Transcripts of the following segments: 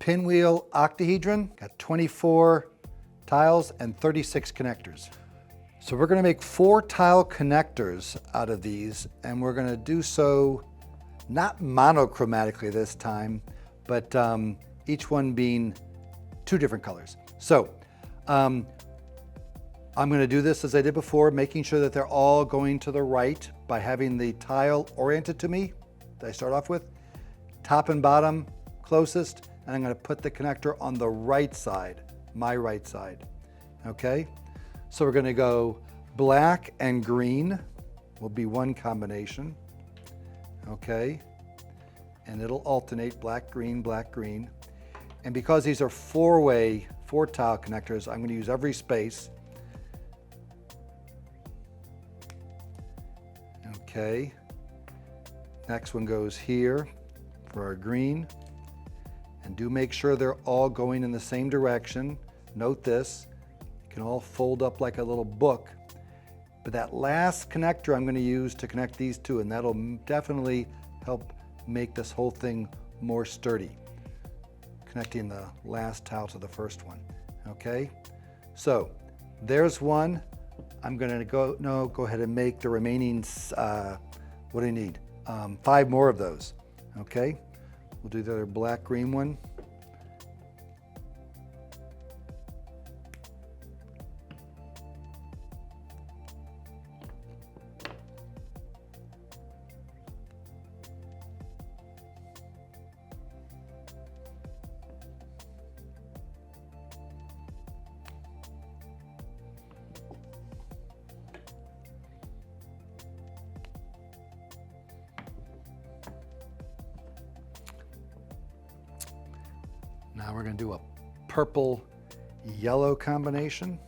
Pinwheel Octahedron, got 24 tiles and 36 connectors. So we're gonna make 4 tile connectors out of these, and we're gonna do so not monochromatically this time, but each one being 2 different colors. So I'm gonna do this as I did before, making sure that they're all going to the right by having the tile oriented to me that I start off with, top and bottom closest, and I'm gonna put the connector on the right side, my right side, okay? So we're gonna go black and green will be one combination, okay? And it'll alternate black, green, black, green. And because these are 4-way, 4 tile connectors, I'm gonna use every space. Okay, next one goes here for our green. And do make sure they're all going in the same direction. Note this, you can all fold up like a little book. But that last connector I'm going to use to connect these two, and that'll definitely help make this whole thing more sturdy. Connecting the last tile to the first one, okay? So there's one. I'm going to go ahead and make the remaining, what do you need? 5 more of those, okay? We'll do the other black-green one. Now we're going to do a purple-yellow combination.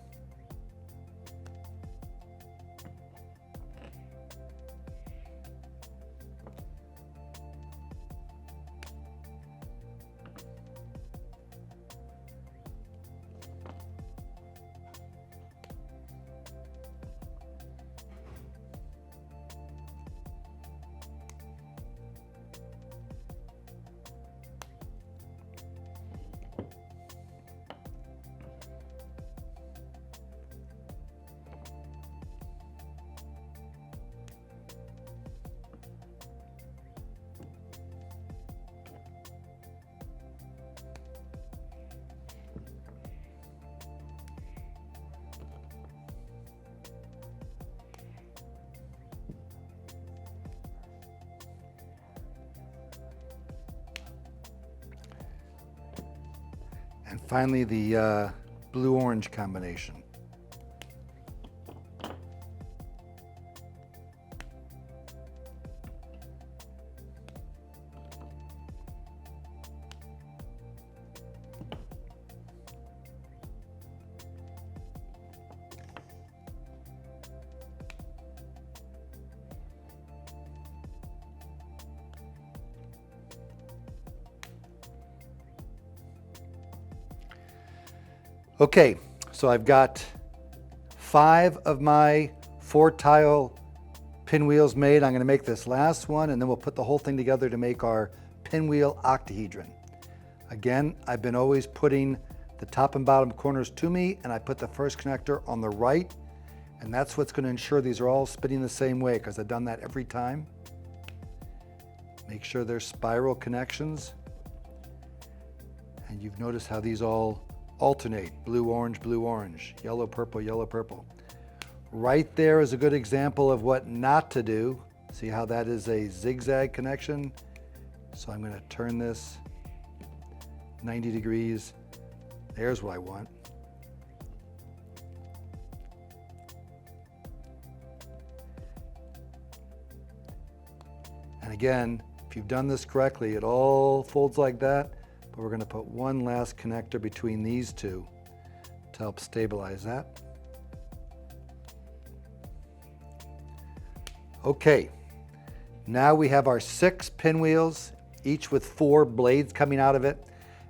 And finally, the blue-orange combination. Okay, so I've got 5 of my 4 tile pinwheels made. I'm going to make this last one, and then we'll put the whole thing together to make our pinwheel octahedron. Again, I've been always putting the top and bottom corners to me, and I put the first connector on the right, and that's what's going to ensure these are all spinning the same way, because I've done that every time. Make sure they're spiral connections. And you've noticed how these all alternate, blue, orange, yellow, purple. Right there is a good example of what not to do. See how that is a zigzag connection? So I'm going to turn this 90 degrees. There's what I want. And again, if you've done this correctly, it all folds like that. But we're going to put one last connector between these two to help stabilize that. Okay, now we have our 6 pinwheels, each with 4 blades coming out of it,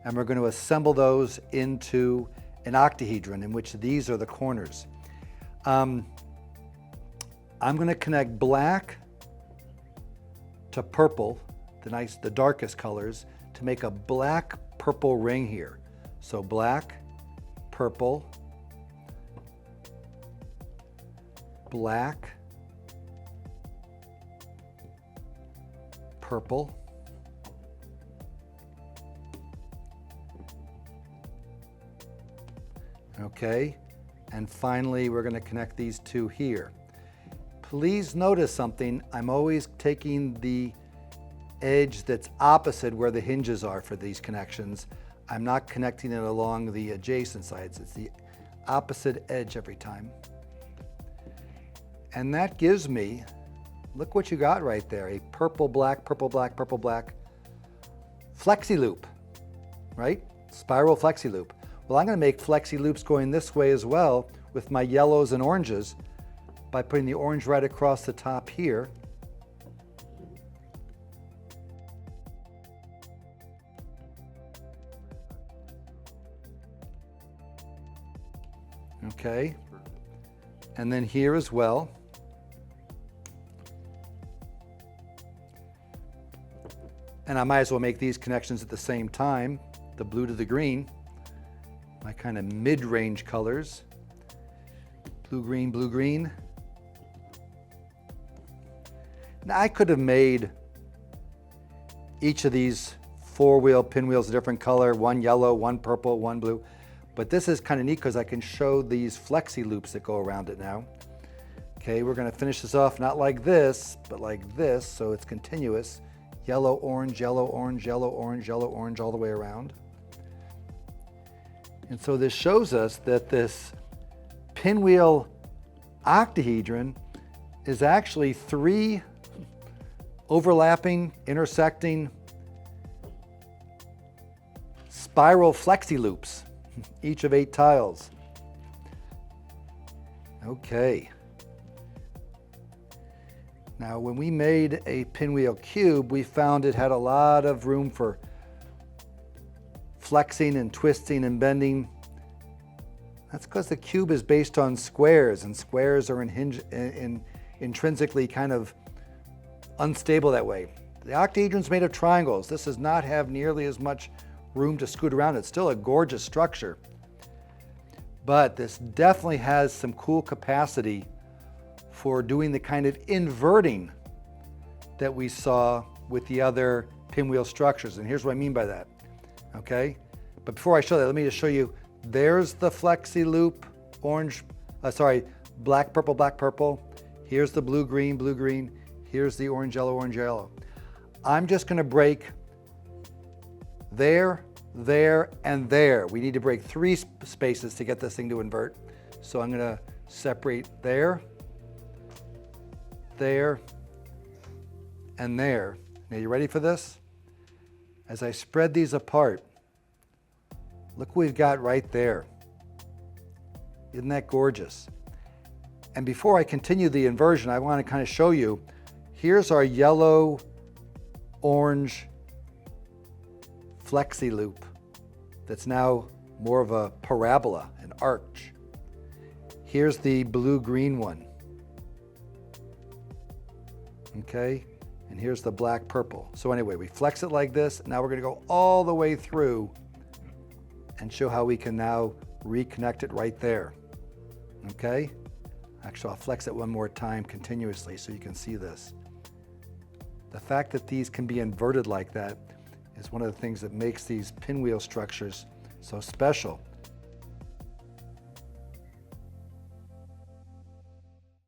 and we're going to assemble those into an octahedron in which these are the corners. I'm going to connect black to purple, the darkest colors, to make a black purple ring here. So black, purple, black, purple, okay, and finally we're going to connect these two here. Please notice something. I'm always taking the edge that's opposite where the hinges are for these connections. I'm not connecting it along the adjacent sides. It's the opposite edge every time. And that gives me, look what you got right there, a purple, black, purple, black, purple, black flexi loop, right? Spiral flexi loop. Well, I'm going to make flexi loops going this way as well with my yellows and oranges by putting the orange right across the top here. Okay, and then here as well. And I might as well make these connections at the same time, the blue to the green, my kind of mid-range colors. Blue, green, blue, green. Now I could have made each of these four-wheel pinwheels a different color, one yellow, one purple, one blue. But this is kind of neat because I can show these flexi loops that go around it now. Okay, we're going to finish this off not like this, but like this, so it's continuous. Yellow, orange, yellow, orange, yellow, orange, yellow, orange, all the way around. And so this shows us that this pinwheel octahedron is actually 3 overlapping, intersecting spiral flexi loops, each of 8 tiles. Okay. Now, when we made a pinwheel cube, we found it had a lot of room for flexing and twisting and bending. That's because the cube is based on squares, and squares are intrinsically kind of unstable that way. The octahedron's made of triangles. This does not have nearly as much room to scoot around. It's still a gorgeous structure, but this definitely has some cool capacity for doing the kind of inverting that we saw with the other pinwheel structures. And here's what I mean by that, okay? But before I show that, let me just show you. There's the flexi loop, black, purple, black, purple. Here's the blue, green, blue, green. Here's the orange, yellow, orange, yellow. I'm just gonna break there, there, and there. We need to break 3 spaces to get this thing to invert. So I'm gonna separate there, there, and there. Now, you ready for this? As I spread these apart, look what we've got right there. Isn't that gorgeous? And before I continue the inversion, I want to kind of show you, here's our yellow, orange flexi loop that's now more of a parabola, an arch. Here's the blue-green one. Okay, and here's the black-purple. So anyway, we flex it like this. Now we're going to go all the way through and show how we can now reconnect it right there. Okay? Actually, I'll flex it one more time continuously so you can see this. The fact that these can be inverted like that is one of the things that makes these pinwheel structures so special.